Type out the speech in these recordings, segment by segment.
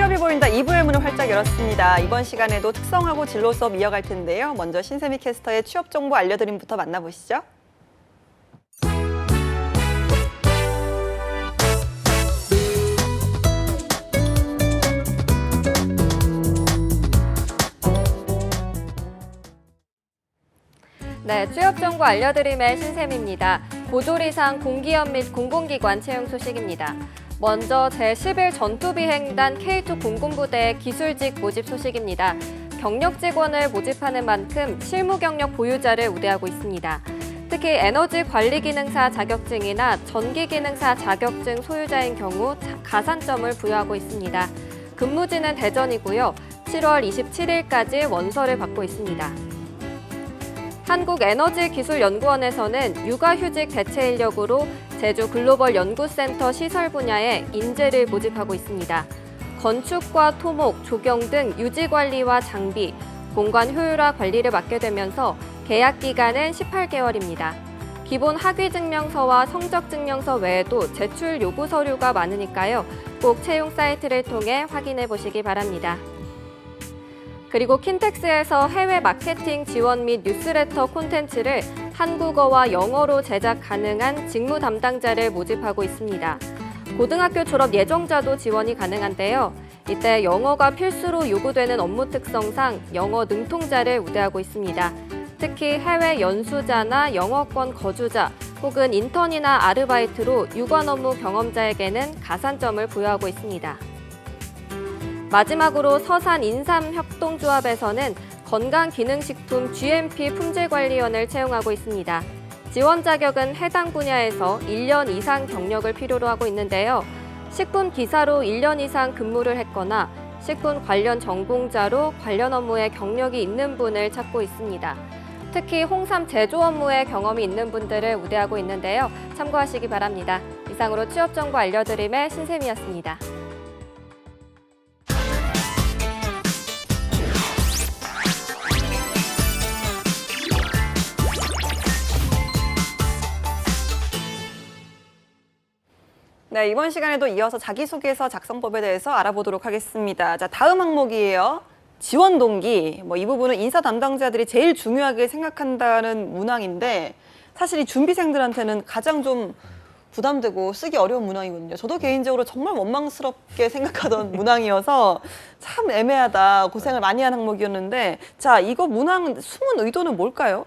취업이 보인다 2부의 문을 활짝 열었습니다. 이번 시간에도 특성하고 진로 수업 이어갈 텐데요. 먼저 신세미 캐스터의 취업 정보 알려드림부터 만나보시죠. 네, 취업 정보 알려드림의 신샘입니다. 고조리상 공기업 및 공공기관 채용 소식입니다. 먼저 제11 전투비행단 K2 공군부대 기술직 모집 소식입니다. 경력 직원을 모집하는 만큼 실무 경력 보유자를 우대하고 있습니다. 특히 에너지 관리 기능사 자격증이나 전기 기능사 자격증 소유자인 경우 가산점을 부여하고 있습니다. 근무지는 대전이고요. 7월 27일까지 원서를 받고 있습니다. 한국에너지기술연구원에서는 육아휴직 대체 인력으로 제주 글로벌 연구센터 시설 분야에 인재를 모집하고 있습니다. 건축과 토목, 조경 등 유지관리와 장비, 공간 효율화 관리를 맡게 되면서 계약 기간은 18개월입니다. 기본 학위증명서와 성적증명서 외에도 제출 요구 서류가 많으니까요. 꼭 채용 사이트를 통해 확인해 보시기 바랍니다. 그리고 킨텍스에서 해외 마케팅 지원 및 뉴스레터 콘텐츠를 한국어와 영어로 제작 가능한 직무 담당자를 모집하고 있습니다. 고등학교 졸업 예정자도 지원이 가능한데요. 이때 영어가 필수로 요구되는 업무 특성상 영어 능통자를 우대하고 있습니다. 특히 해외 연수자나 영어권 거주자 혹은 인턴이나 아르바이트로 유관 업무 경험자에게는 가산점을 부여하고 있습니다. 마지막으로 서산 인삼협동조합에서는 건강기능식품 GMP 품질관리원을 채용하고 있습니다. 지원 자격은 해당 분야에서 1년 이상 경력을 필요로 하고 있는데요. 식품 기사로 1년 이상 근무를 했거나 식품 관련 전공자로 관련 업무에 경력이 있는 분을 찾고 있습니다. 특히 홍삼 제조 업무에 경험이 있는 분들을 우대하고 있는데요. 참고하시기 바랍니다. 이상으로 취업 정보 알려드림의 신샘이었습니다. 네, 이번 시간에도 이어서 자기소개서 작성법에 대해서 알아보도록 하겠습니다. 자, 다음 항목이에요. 지원 동기. 이 부분은 인사 담당자들이 제일 중요하게 생각한다는 문항인데 사실 이 준비생들한테는 가장 좀 부담되고 쓰기 어려운 문항이거든요. 저도 개인적으로 정말 원망스럽게 생각하던 문항이어서 참 애매하다, 고생을 많이 한 항목이었는데 자, 이거 문항 숨은 의도는 뭘까요?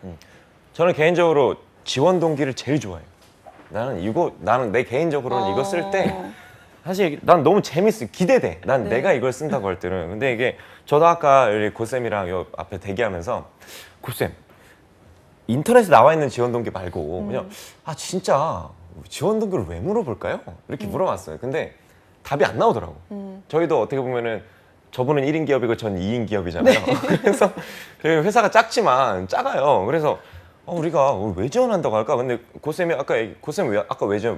저는 개인적으로 지원 동기를 제일 좋아해요. 나는 내 개인적으로는 이거 쓸 때 사실 난 너무 재밌어, 기대돼. 난 내가 이걸 쓴다고 할 때는. 근데 이게 저도 아까 우리 고쌤이랑 요 앞에 대기하면서 고쌤 인터넷에 나와 있는 지원 동기 말고 그냥 진짜 지원 동기를 왜 물어볼까요? 이렇게 물어봤어요. 근데 답이 안 나오더라고. 저희도 어떻게 보면은 저분은 1인 기업이고 전 2인 기업이잖아요. 네. 그래서 회사가 작지만 작아요. 그래서 우리가 왜 지원한다고 할까? 근데 고쌤이 고쌤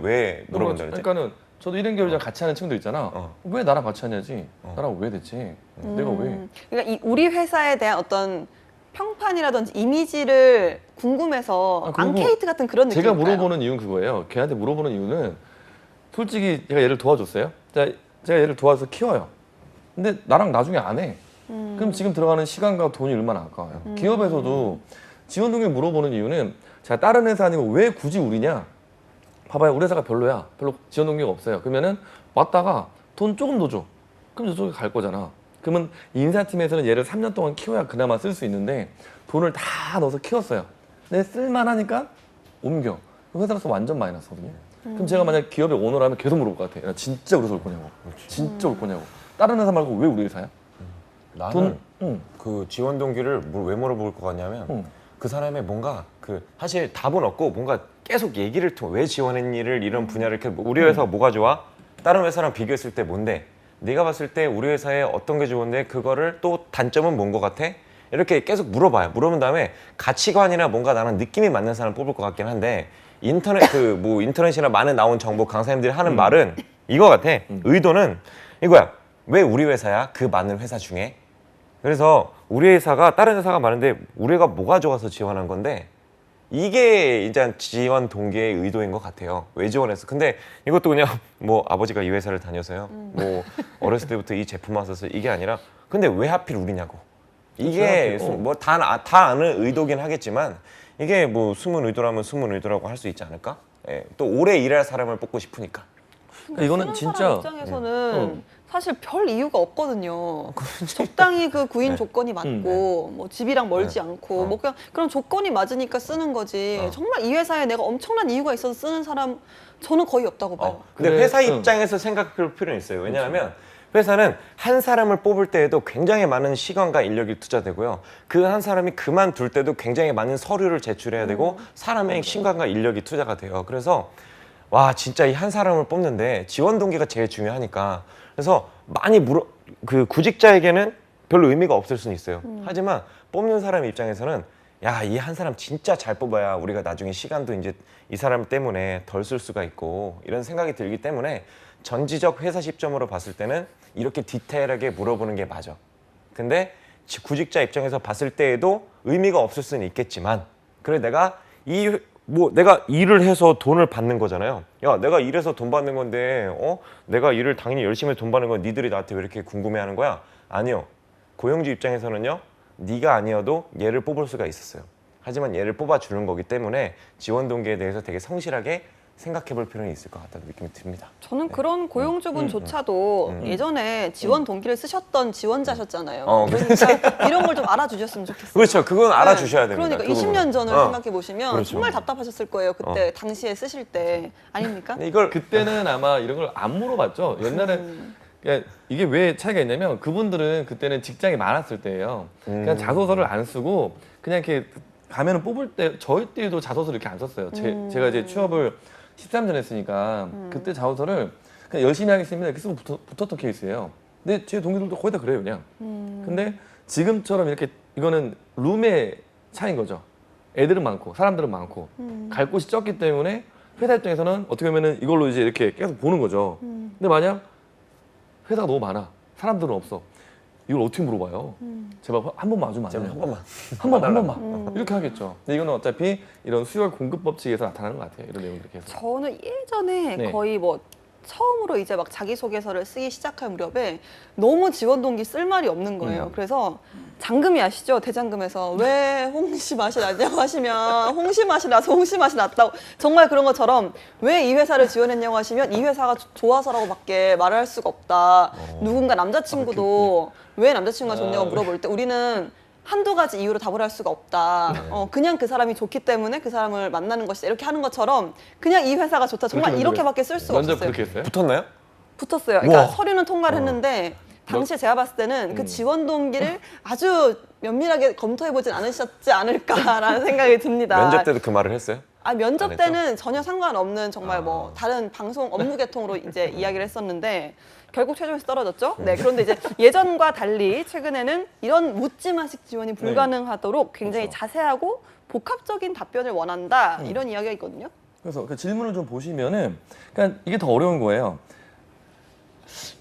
왜 물어본다 그랬지? 그러니까는 저도 1인 기업이랑 같이 하는 친구들 있잖아. 왜 나랑 같이 하냐지. 나랑 왜 대체? 내가 왜? 그러니까 우리 회사에 대한 어떤 평판이라든지 이미지를 궁금해서 앙케이트 같은 그런 느낌일까요? 제가 물어보는 이유는 그거예요. 걔한테 물어보는 이유는 솔직히 제가 얘를 도와줬어요. 제가 얘를 도와서 키워요. 근데 나랑 나중에 안 해. 그럼 지금 들어가는 시간과 돈이 얼마나 아까워요. 기업에서도 지원 동기 물어보는 이유는 제가 다른 회사 아니고 왜 굳이 우리냐? 봐봐요, 우리 회사가 별로야. 별로 지원 동기가 없어요. 그러면은 왔다가 돈 조금 더 줘. 그럼 저쪽에 갈 거잖아. 그러면 인사팀에서는 얘를 3년 동안 키워야 그나마 쓸 수 있는데 돈을 다 넣어서 키웠어요. 근데 쓸만하니까 옮겨. 회사로서 완전 마이너스거든요. 그럼 제가 만약 기업의 오너라면 계속 물어볼 것 같아. 나 진짜 그래서 올 거냐고. 진짜 올 거냐고. 다른 회사 말고 왜 우리 회사야? 나는 그 지원 동기를 왜 물어볼 것 같냐면 그 사람의 뭔가 사실 답은 없고 뭔가 계속 얘기를 통해 왜 지원했니를 이런 분야를 이렇게 우리 회사가 뭐가 좋아? 다른 회사랑 비교했을 때 뭔데? 네가 봤을 때 우리 회사에 어떤 게 좋은데 그거를 또 단점은 뭔 것 같아? 이렇게 계속 물어봐요. 물어본 다음에 가치관이나 뭔가 나는 느낌이 맞는 사람을 뽑을 것 같긴 한데 인터넷이나 많은 나온 정보 강사님들이 하는 말은 이거 같아. 의도는 이거야. 왜 우리 회사야? 그 많은 회사 중에. 그래서 우리 회사가 다른 회사가 많은데 우리가 뭐가 좋아서 지원한 건데 이게 이제 지원 동기의 의도인 것 같아요. 왜 지원했어? 근데 이것도 그냥 뭐 아버지가 이 회사를 다녀서요. 뭐 어렸을 때부터 이 제품 왔어서 이게 아니라 근데 왜 하필 우리냐고. 이게 그렇죠. 뭐 다 아는 의도긴 하겠지만 이게 뭐 숨은 의도라면 숨은 의도라고 할 수 있지 않을까? 예, 또 오래 일할 사람을 뽑고 싶으니까. 그러니까 이거는 쓰는 진짜 사람 입장에서는 사실 별 이유가 없거든요. 적당히 그 구인 네. 조건이 맞고 뭐 집이랑 멀지 네. 않고 뭐 그냥 그런 조건이 맞으니까 쓰는 거지. 정말 이 회사에 내가 엄청난 이유가 있어서 쓰는 사람 저는 거의 없다고 봐요. 근데 그래, 회사 응. 입장에서 생각할 필요는 있어요. 왜냐하면 회사는 한 사람을 뽑을 때에도 굉장히 많은 시간과 인력이 투자되고요. 그 한 사람이 그만둘 때도 굉장히 많은 서류를 제출해야 되고 사람의 시간과 인력이 투자가 돼요. 그래서 와 진짜 이 한 사람을 뽑는데 지원 동기가 제일 중요하니까 그래서 많이 그 구직자에게는 별로 의미가 없을 수는 있어요. 하지만 뽑는 사람 입장에서는 야, 이 한 사람 진짜 잘 뽑아야 우리가 나중에 시간도 이제 이 사람 때문에 덜 쓸 수가 있고 이런 생각이 들기 때문에 전지적 회사 시점으로 봤을 때는 이렇게 디테일하게 물어보는 게 맞아. 근데 구직자 입장에서 봤을 때에도 의미가 없을 수는 있겠지만 그래 내가 내가 일을 해서 돈을 받는 거잖아요. 야, 내가 일해서 돈 받는 건데, 내가 일을 당연히 열심히 해서 돈 받는 건 니들이 나한테 왜 이렇게 궁금해하는 거야? 아니요. 고용주 입장에서는요, 네가 아니어도 얘를 뽑을 수가 있었어요. 하지만 얘를 뽑아주는 거기 때문에 지원 동기에 대해서 되게 성실하게 생각해볼 필요는 있을 것 같다는 느낌이 듭니다. 저는 그런 고용주분조차도 예전에 지원 동기를 쓰셨던 지원자셨잖아요. 그러니까 이런 걸 좀 알아주셨으면 좋겠어요. 그렇죠. 그건 알아주셔야 됩니다. 그러니까 그 20년 전을 부분은. 생각해 보시면 그렇죠. 정말 답답하셨을 거예요. 그때 당시에 쓰실 때 아닙니까? 근데 이걸 그때는 아마 이런 걸 안 물어봤죠. 옛날에 그러니까 이게 왜 차이가 있냐면 그분들은 그때는 직장이 많았을 때예요. 그냥 자소서를 안 쓰고 그냥 이렇게 가면은 뽑을 때 저희 때도 자소서를 이렇게 안 썼어요. 제가 이제 취업을 13년 했으니까 그때 자소서를 그냥 열심히 하겠습니다 이렇게 쓰고 붙었던 케이스예요. 근데 제 동기들도 거의 다 그래요 그냥. 근데 지금처럼 이렇게 이거는 룸의 차이인 거죠. 애들은 많고 사람들은 많고 갈 곳이 적기 때문에 회사 입장에서는 어떻게 보면은 이걸로 이제 이렇게 계속 보는 거죠. 근데 만약 회사가 너무 많아 사람들은 없어 이걸 어떻게 물어봐요? 제발 한 번만 와주면 안 제발 돼요? 한 번만. 한 번만 이렇게 하겠죠. 근데 이거는 어차피 이런 수열 공급 법칙에서 나타나는 것 같아요. 이런 내용들이 계속. 저는 예전에 네. 거의 뭐 처음으로 이제 막 자기소개서를 쓰기 시작할 무렵에 너무 지원 동기 쓸 말이 없는 거예요. 그래서 장금이 아시죠? 대장금에서 왜 홍시 맛이 나냐고 하시면 홍시 맛이 나서 홍시 맛이 났다고 정말 그런 것처럼 왜 이 회사를 지원했냐고 하시면 이 회사가 좋아서라고밖에 말을 할 수가 없다. 누군가 남자친구도 왜 남자친구가 좋냐고 물어볼 때 우리는 한두 가지 이유로 답을 할 수가 없다. 그냥 그 사람이 좋기 때문에 그 사람을 만나는 것이다. 이렇게 하는 것처럼 그냥 이 회사가 좋다. 정말 그렇게 이렇게밖에 쓸 수가 면접 없었어요. 그렇게 했어요? 붙었나요? 붙었어요. 그러니까 우와. 서류는 통과를 했는데 당시에 제가 봤을 때는 그 지원 동기를 아주 면밀하게 검토해보진 않으셨지 않을까라는 생각이 듭니다. 면접 때도 그 말을 했어요? 면접 안 했죠? 때는 전혀 상관없는 정말 뭐 다른 방송 업무 계통으로 이제 이야기를 했었는데 결국 최종에서 떨어졌죠. 네, 그런데 이제 예전과 달리 최근에는 이런 묻지마식 지원이 불가능하도록 굉장히 그렇죠. 자세하고 복합적인 답변을 원한다 이런 이야기가 있거든요. 그래서 그 질문을 좀 보시면은 그러니까 이게 더 어려운 거예요.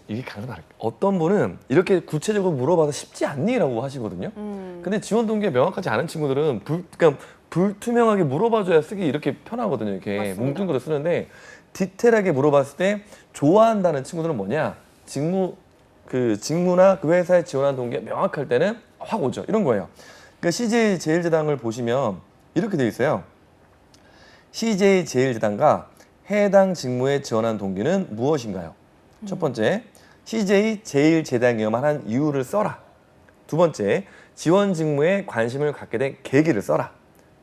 이게 강도 다를까? 어떤 분은 이렇게 구체적으로 물어봐서 쉽지 않니라고 하시거든요. 근데 지원 동기가 명확하지 않은 친구들은 그러니까 불투명하게 물어봐줘야 쓰기 이렇게 편하거든요. 이렇게 맞습니다. 뭉뚱그려 쓰는데 디테일하게 물어봤을 때 좋아한다는 친구들은 뭐냐? 직무나 그 회사에 지원한 동기가 명확할 때는 확 오죠. 이런 거예요. 그러니까 CJ 제일제당을 보시면 이렇게 돼 있어요. CJ 제일제당과 해당 직무에 지원한 동기는 무엇인가요? 첫 번째, CJ 제일제당이어만 한 이유를 써라. 두 번째, 지원 직무에 관심을 갖게 된 계기를 써라.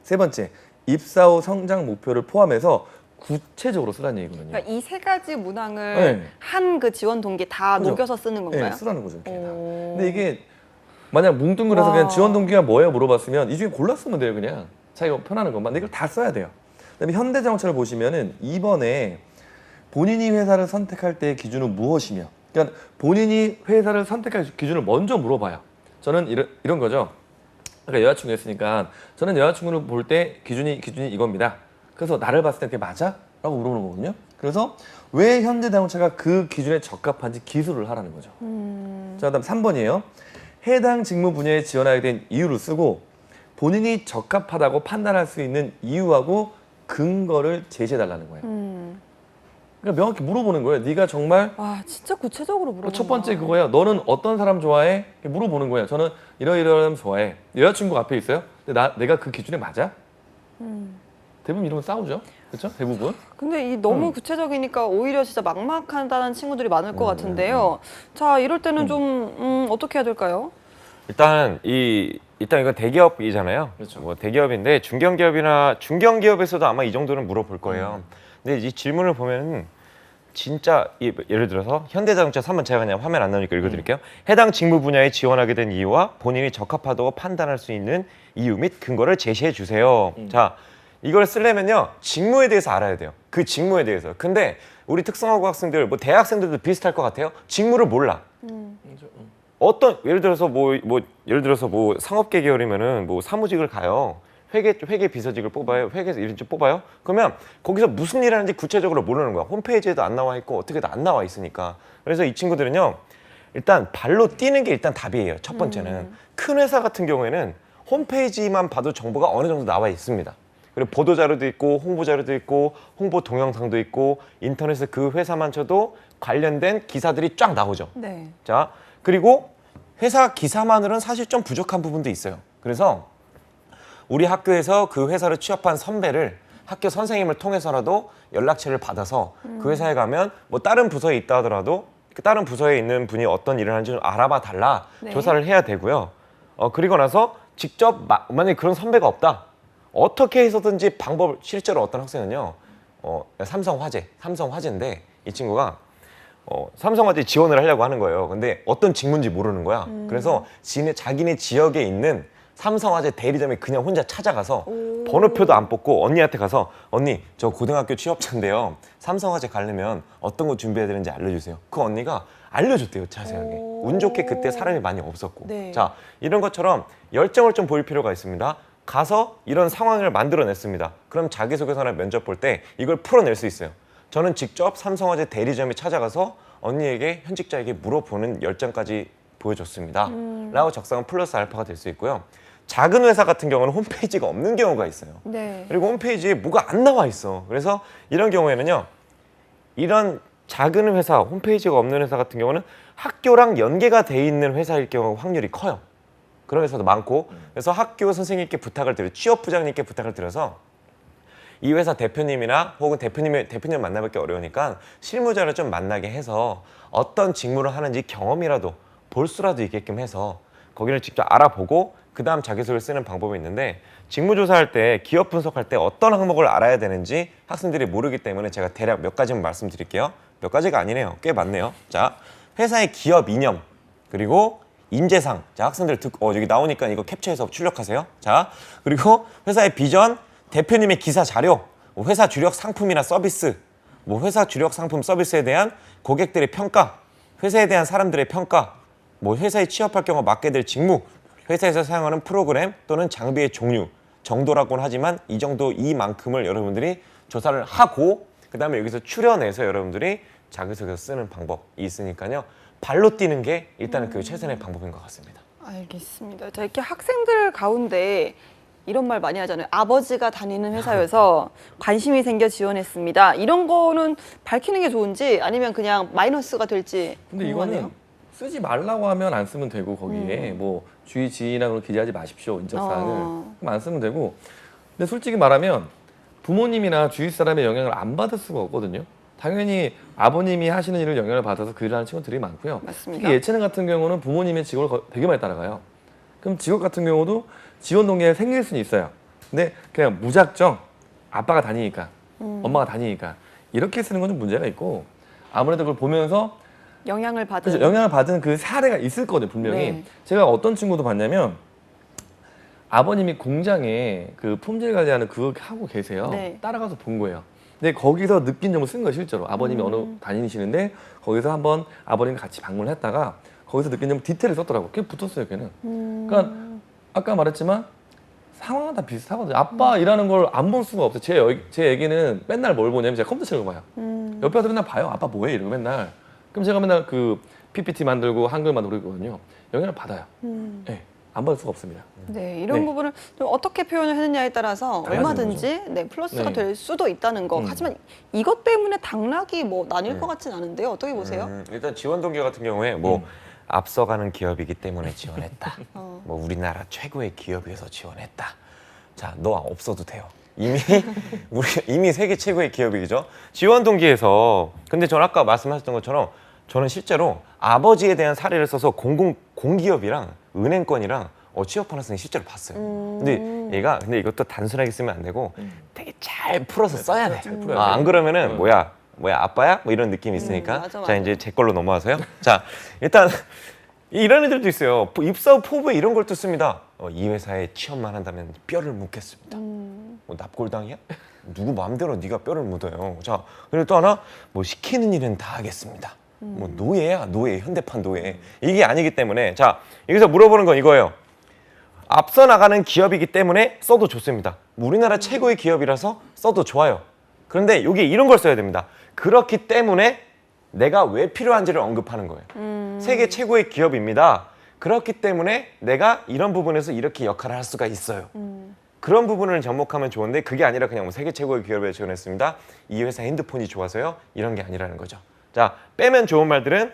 세 번째, 입사 후 성장 목표를 포함해서 구체적으로 쓰라는 얘기거든요. 그러니까 이 세 가지 문항을 네. 한 그 지원 동기 다 그죠? 녹여서 쓰는 건가요? 네, 쓰라는 거죠. 이렇게 다. 오. 근데 이게 만약 뭉뚱그려서 와. 그냥 지원 동기가 뭐예요 물어봤으면 이 중에 골라 쓰면 돼요. 그냥 자기가 편하는 것만. 근데 이걸 다 써야 돼요. 그다음에 현대자동차를 보시면은 2번에 본인이 회사를 선택할 때의 기준은 무엇이며, 그러니까 본인이 회사를 선택할 기준을 먼저 물어봐요. 저는 이런 거죠. 그러니까 여자친구 했으니까 저는 여자친구를 볼 때 기준이 이겁니다. 그래서 나를 봤을 때 그게 맞아? 라고 물어보는 거거든요. 그래서 왜 현대자동차가 그 기준에 적합한지 기술을 하라는 거죠. 자, 그다음 3번이에요. 해당 직무 분야에 지원하게 된 이유를 쓰고 본인이 적합하다고 판단할 수 있는 이유하고 근거를 제시해달라는 거예요. 그러니까 명확히 물어보는 거예요. 네가 정말 와, 진짜 구체적으로 물어본다. 첫 번째 그거예요. 너는 어떤 사람 좋아해? 이렇게 물어보는 거예요. 저는 이러이러한 사람 좋아해. 여자친구 앞에 있어요? 근데 내가 그 기준에 맞아? 대부분 이러면 싸우죠. 그렇죠? 대부분. 근데 이 너무 구체적이니까 오히려 진짜 막막하다는 친구들이 많을 것 같은데요. 자, 이럴 때는 좀 어떻게 해야 될까요? 일단 이건 대기업이잖아요. 그렇죠. 뭐 대기업인데 중견기업에서도 아마 이 정도는 물어볼 거예요. 근데 이 질문을 보면은 진짜 예를 들어서 현대자동차 3번 제가 그냥 화면 안 나오니까 읽어드릴게요. 해당 직무 분야에 지원하게 된 이유와 본인이 적합하다고 판단할 수 있는 이유 및 근거를 제시해 주세요. 자, 이걸 쓰려면요 직무에 대해서 알아야 돼요. 그 직무에 대해서. 근데 우리 특성화고 학생들, 뭐 대학생들도 비슷할 것 같아요. 직무를 몰라. 어떤 예를 들어서 뭐 상업계 계열이면은 뭐 사무직을 가요. 회계 비서직을 뽑아요. 회계에서 이런 쪽 뽑아요. 그러면 거기서 무슨 일 하는지 구체적으로 모르는 거야. 홈페이지에도 안 나와 있고 어떻게도 안 나와 있으니까. 그래서 이 친구들은요. 일단 발로 뛰는 게 일단 답이에요. 첫 번째는. 큰 회사 같은 경우에는 홈페이지만 봐도 정보가 어느 정도 나와 있습니다. 그리고 보도 자료도 있고 홍보 자료도 있고 홍보 동영상도 있고 인터넷에 그 회사만 쳐도 관련된 기사들이 쫙 나오죠. 네. 자, 그리고 회사 기사만으로는 사실 좀 부족한 부분도 있어요. 그래서 우리 학교에서 그 회사를 취업한 선배를 학교 선생님을 통해서라도 연락처를 받아서 그 회사에 가면 뭐 다른 부서에 있다 하더라도 그 다른 부서에 있는 분이 어떤 일을 하는지 좀 알아봐 달라 네. 조사를 해야 되고요. 그리고 나서 직접 만약에 그런 선배가 없다. 어떻게 해서든지 방법을 실제로 어떤 학생은요. 삼성화재인데 이 친구가 삼성화재 지원을 하려고 하는 거예요. 근데 어떤 직무인지 모르는 거야. 그래서 자기네 지역에 있는 삼성화재 대리점에 그냥 혼자 찾아가서 번호표도 안 뽑고 언니한테 가서 언니 저 고등학교 취업자인데요. 삼성화재 가려면 어떤 거 준비해야 되는지 알려주세요. 그 언니가 알려줬대요. 자세하게. 운 좋게 그때 사람이 많이 없었고. 네. 자, 이런 것처럼 열정을 좀 보일 필요가 있습니다. 가서 이런 상황을 만들어냈습니다. 그럼 자기소개서나 면접 볼 때 이걸 풀어낼 수 있어요. 저는 직접 삼성화재 대리점에 찾아가서 언니에게 현직자에게 물어보는 열정까지 보여줬습니다. 라고 적성은 플러스 알파가 될 수 있고요. 작은 회사 같은 경우는 홈페이지가 없는 경우가 있어요. 네. 그리고 홈페이지에 뭐가 안 나와 있어. 그래서 이런 경우에는요. 이런 작은 회사, 홈페이지가 없는 회사 같은 경우는 학교랑 연계가 돼 있는 회사일 경우 확률이 커요. 그런 회사도 많고. 그래서 학교 선생님께 부탁을 드려요. 취업부장님께 부탁을 드려서 이 회사 대표님이나 혹은 대표님 만나뵙기 어려우니까 실무자를 좀 만나게 해서 어떤 직무를 하는지 경험이라도 볼 수라도 있게끔 해서 거기를 직접 알아보고 그 다음 자기소개를 쓰는 방법이 있는데 직무조사할 때 기업 분석할 때 어떤 항목을 알아야 되는지 학생들이 모르기 때문에 제가 대략 몇 가지만 말씀드릴게요. 몇 가지가 아니네요. 꽤 많네요. 자, 회사의 기업 이념 그리고 인재상. 자, 학생들 여기 나오니까 이거 캡처해서 출력하세요. 자, 그리고 회사의 비전, 대표님의 기사 자료, 뭐 회사 주력 상품이나 서비스, 뭐 회사 주력 상품 서비스에 대한 고객들의 평가, 회사에 대한 사람들의 평가, 뭐 회사에 취업할 경우 맡게 될 직무, 회사에서 사용하는 프로그램 또는 장비의 종류 정도라고는 하지만 이만큼을 여러분들이 조사를 하고 그 다음에 여기서 추려내서 여러분들이 자기소개서 쓰는 방법이 있으니까요. 발로 뛰는 게 일단은 그 최선의 방법인 것 같습니다. 알겠습니다. 자, 이렇게 학생들 가운데 이런 말 많이 하잖아요. 아버지가 다니는 회사여서 관심이 생겨 지원했습니다. 이런 거는 밝히는 게 좋은지 아니면 그냥 마이너스가 될지 근데 궁금하네요. 이거는 쓰지 말라고 하면 안 쓰면 되고 거기에 뭐 주의 지휘나 그런 기재하지 마십시오 인적사항을 그럼 안 쓰면 되고 근데 솔직히 말하면 부모님이나 주위 사람의 영향을 안 받을 수가 없거든요. 당연히 아버님이 하시는 일을 영향을 받아서 그 일을 하는 친구들이 많고요. 맞습니다. 특히 예체능 같은 경우는 부모님의 직업을 되게 많이 따라가요. 그럼 직업 같은 경우도 지원 동기가 생길 수는 있어요. 근데 그냥 무작정 아빠가 다니니까 엄마가 다니니까 이렇게 쓰는 건 좀 문제가 있고 아무래도 그걸 보면서 영향을 받은 그렇죠. 영향을 받은 그 사례가 있을 거거든요, 분명히. 네. 제가 어떤 친구도 봤냐면 아버님이 공장에 그 품질 관리하는 그거 하고 계세요. 네. 따라가서 본 거예요. 근데 거기서 느낀 점을 쓴 거예요, 실제로. 아버님이 어느 다니시는데 거기서 한번 아버님과 같이 방문을 했다가 거기서 느낀 점을 디테일을 썼더라고요. 그게 붙었어요, 걔는. 그러니까 아까 말했지만 상황은 다 비슷하거든요. 아빠 일하는 걸 안 볼 수가 없어요. 제 얘기는 맨날 뭘 보냐면 제가 컴퓨터 치는 거 봐요. 옆에 와서 맨날 봐요. 아빠 뭐해? 이러고 맨날. 그럼 제가 맨날 그 PPT 만들고 한글 만들고 그러거든요. 영향을 받아요. 네. 안 받을 수가 없습니다. 네, 이런 네. 부분을 좀 어떻게 표현을 했느냐에 따라서 달라지는 얼마든지 네, 플러스가 네. 될 수도 있다는 거. 하지만 이것 때문에 당락이 뭐 나뉠 것 같진 않은데요. 어떻게 보세요? 일단 지원 동기 같은 경우에 뭐 앞서가는 기업이기 때문에 지원했다. 뭐 우리나라 최고의 기업에서 지원했다. 자, 너 없어도 돼요. 이미 세계 최고의 기업이죠. 지원 동기에서 근데 전 아까 말씀하셨던 것처럼 저는 실제로 아버지에 대한 사례를 써서 공기업이랑 은행권이랑 취업하는 선생님 실제로 봤어요. 근데 얘가 근데 이것도 단순하게 쓰면 안 되고 되게 잘 풀어서 써야 돼. 잘 풀어야 돼. 안 그러면은 뭐야 아빠야? 뭐 이런 느낌이 있으니까. 맞아, 자, 맞아. 이제 제 걸로 넘어가서요. 자, 일단 이런 애들도 있어요. 입사 후 포부에 이런 걸 또 씁니다. 이 회사에 취업만 한다면 뼈를 묻겠습니다. 뭐 납골당이야? 누구 마음대로 네가 뼈를 묻어요. 자, 그리고 또 하나 뭐 시키는 일은 다 하겠습니다. 뭐 노예야, 노예, 현대판 노예. 이게 아니기 때문에 자, 여기서 물어보는 건 이거예요. 앞서 나가는 기업이기 때문에 써도 좋습니다. 우리나라 최고의 기업이라서 써도 좋아요. 그런데 여기 이런 걸 써야 됩니다. 그렇기 때문에 내가 왜 필요한지를 언급하는 거예요. 세계 최고의 기업입니다. 그렇기 때문에 내가 이런 부분에서 이렇게 역할을 할 수가 있어요. 그런 부분을 접목하면 좋은데 그게 아니라 그냥 뭐 세계 최고의 기업에 지원했습니다. 이 회사 핸드폰이 좋아서요. 이런 게 아니라는 거죠. 자, 빼면 좋은 말들은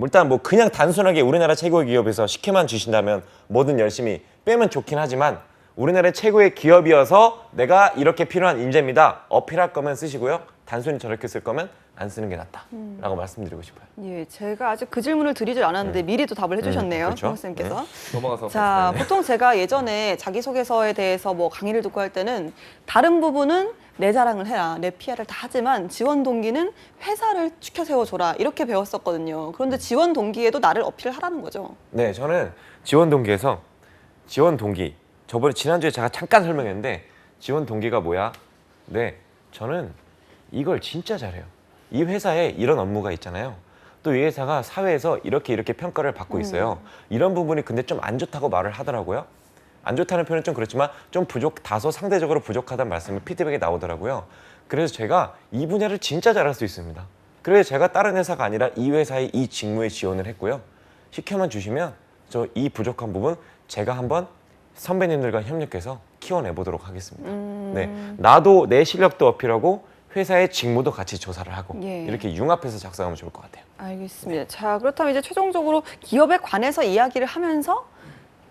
일단 뭐 그냥 단순하게 우리나라 최고의 기업에서 시켜만 주신다면 뭐든 열심히 빼면 좋긴 하지만 우리나라 최고의 기업이어서 내가 이렇게 필요한 인재입니다. 어필할 거면 쓰시고요. 단순히 저렇게 쓸 거면 안 쓰는 게 낫다라고 말씀드리고 싶어요. 예, 제가 아직 그 질문을 드리질 않았는데 미리 또 답을 해주셨네요, 그렇죠. 선생님께서. 넘어가서 자, 보통 제가 예전에 자기소개서에 대해서 뭐 강의를 듣고 할 때는 다른 부분은 내 자랑을 해라, 내 PR을 다 하지만 지원 동기는 회사를 추켜 세워줘라 이렇게 배웠었거든요. 그런데 지원 동기에도 나를 어필하라는 거죠. 네, 저는 지원 동기에서 지원 동기 지난주에 제가 잠깐 설명했는데 지원 동기가 뭐야? 네, 저는 이걸 진짜 잘해요. 이 회사에 이런 업무가 있잖아요. 또 이 회사가 사회에서 이렇게 평가를 받고 있어요. 이런 부분이 근데 좀 안 좋다고 말을 하더라고요. 안 좋다는 표현은 좀 그렇지만 좀 다소 상대적으로 부족하다는 말씀이 피드백이 나오더라고요. 그래서 제가 이 분야를 진짜 잘할 수 있습니다. 그래서 제가 다른 회사가 아니라 이 회사의 이 직무에 지원을 했고요. 시켜만 주시면 저 이 부족한 부분 제가 한번 선배님들과 협력해서 키워내보도록 하겠습니다. 네, 나도 내 실력도 어필하고 회사의 직무도 같이 조사를 하고 예. 이렇게 융합해서 작성하면 좋을 것 같아요. 알겠습니다. 자, 그렇다면 이제 최종적으로 기업에 관해서 이야기를 하면서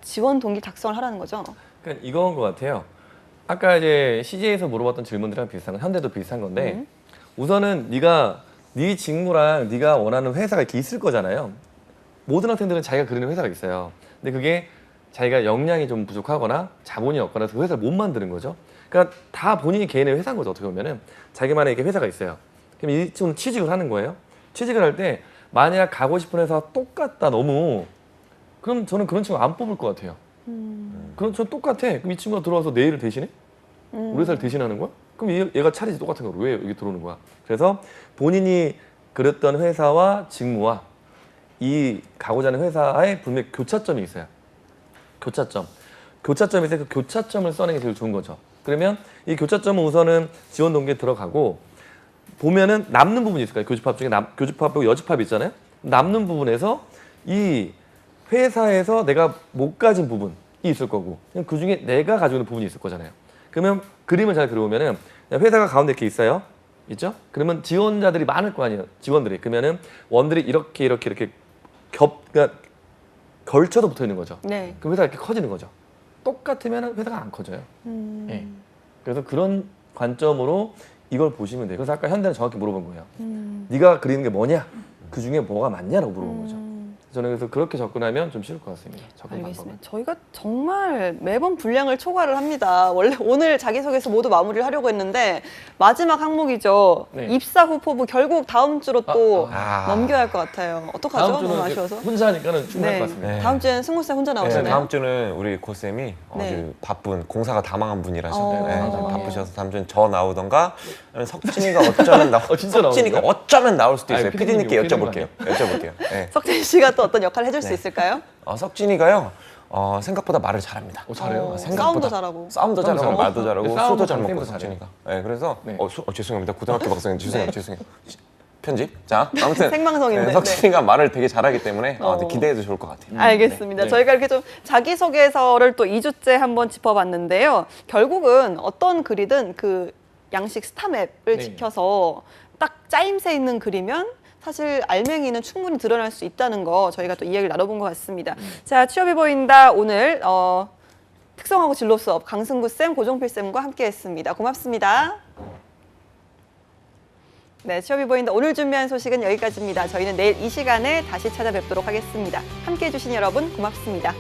지원 동기 작성을 하라는 거죠. 그러니까 이건 것 같아요. 아까 이제 CJ에서 물어봤던 질문들이랑 비슷한 건 현대도 비슷한 건데 우선은 네 직무랑 네가 원하는 회사가 이렇게 있을 거잖아요. 모든 학생들은 자기가 그리는 회사가 있어요. 근데 그게 자기가 역량이 좀 부족하거나 자본이 없거나 그 회사를 못 만드는 거죠. 그러니까 다 본인이 개인의 회사인 거죠. 어떻게 보면은 자기만의 이렇게 회사가 있어요. 그럼 이 친구는 취직을 하는 거예요. 취직을 할 때 만약 가고 싶은 회사가 똑같다 너무 그럼 저는 그런 친구 안 뽑을 것 같아요. 그럼 저 똑같아. 그럼 이 친구가 들어와서 내 일을 대신해? 우리 회사를 대신하는 거야? 그럼 얘가 차리지 똑같은 걸 왜 여기 들어오는 거야? 그래서 본인이 그렸던 회사와 직무와 이 가고자 하는 회사의 분명히 교차점이 있어요. 교차점이 있어요. 그 교차점을 써내는 게 제일 좋은 거죠. 그러면 이 교차점은 우선은 지원 동기에 들어가고 보면은 남는 부분이 있을 거예요. 교집합 중에 교집합하고 여집합이 있잖아요. 남는 부분에서 이 회사에서 내가 못 가진 부분이 있을 거고 그 중에 내가 가지고 있는 부분이 있을 거잖아요. 그러면 그림을 잘 그려보면은 회사가 가운데 이렇게 있어요. 있죠? 그러면 지원자들이 많을 거 아니에요. 직원들이. 그러면은 원들이 이렇게 그러니까 걸쳐서 붙어 있는 거죠. 네. 그럼 회사가 이렇게 커지는 거죠. 똑같으면 회사가 안 커져요. 예. 그래서 그런 관점으로 이걸 보시면 돼요. 그래서 아까 현대는 정확히 물어본 거예요. 네가 그리는 게 뭐냐? 그 중에 뭐가 맞냐라고 물어본 거죠. 저는 그래서 그렇게 접근하면 좀 쉬울 것 같습니다. 접근 방법은. 알겠습니다. 저희가 정말 매번 분량을 초과를 합니다. 원래 오늘 자기소개서 모두 마무리를 하려고 했는데 마지막 항목이죠. 네. 입사 후 포부 결국 다음 주로 또 아. 넘겨야 할 것 같아요. 어떡하죠? 다음 주는 너무 아쉬워서. 혼자 하니까는 충분할 네. 것 같습니다. 네. 다음 주에는 승무쌤 혼자 네, 나오시나요? 다음 주는 우리 고쌤이 아주 네. 바쁜 공사가 다망한 분이라서 네, 좀 맞아요. 바쁘셔서 다음 주는 저 나오던가 아니면 석진이가 어쩌면 진짜 석진이가 나오는데요? 어쩌면 나올 수도 있어요. 아니, PD님께 피디님 여쭤볼게요. 네. 석진 씨가 또 어떤 역할을 해줄 수 네. 있을까요? 석진이가요. 생각보다 말을 잘합니다. 잘해요. 싸움도 잘하고. 싸움도 잘하고 잘하고. 말도 잘하고 네, 수도 싸움도 잘 먹고 잘해요. 석진이가. 네, 그래서 네. 죄송합니다. 고등학교 박사님 죄송해요. 편집. 자, 아무튼 생방송인데. 석진이가 말을 되게 잘하기 때문에 기대해도 좋을 것 같아요. 알겠습니다. 네. 저희가 이렇게 좀 자기소개서를 또 2주째 한번 짚어봤는데요. 결국은 어떤 글이든 그 양식 스타맵을 네. 지켜서 딱 짜임새 있는 글이면 사실 알맹이는 충분히 드러날 수 있다는 거 저희가 또 이야기를 나눠본 것 같습니다. 자, 취업이 보인다 오늘 특성화고 진로 수업 강승구 쌤, 고종필 쌤과 함께했습니다. 고맙습니다. 네, 취업이 보인다 오늘 준비한 소식은 여기까지입니다. 저희는 내일 이 시간에 다시 찾아뵙도록 하겠습니다. 함께해 주신 여러분 고맙습니다.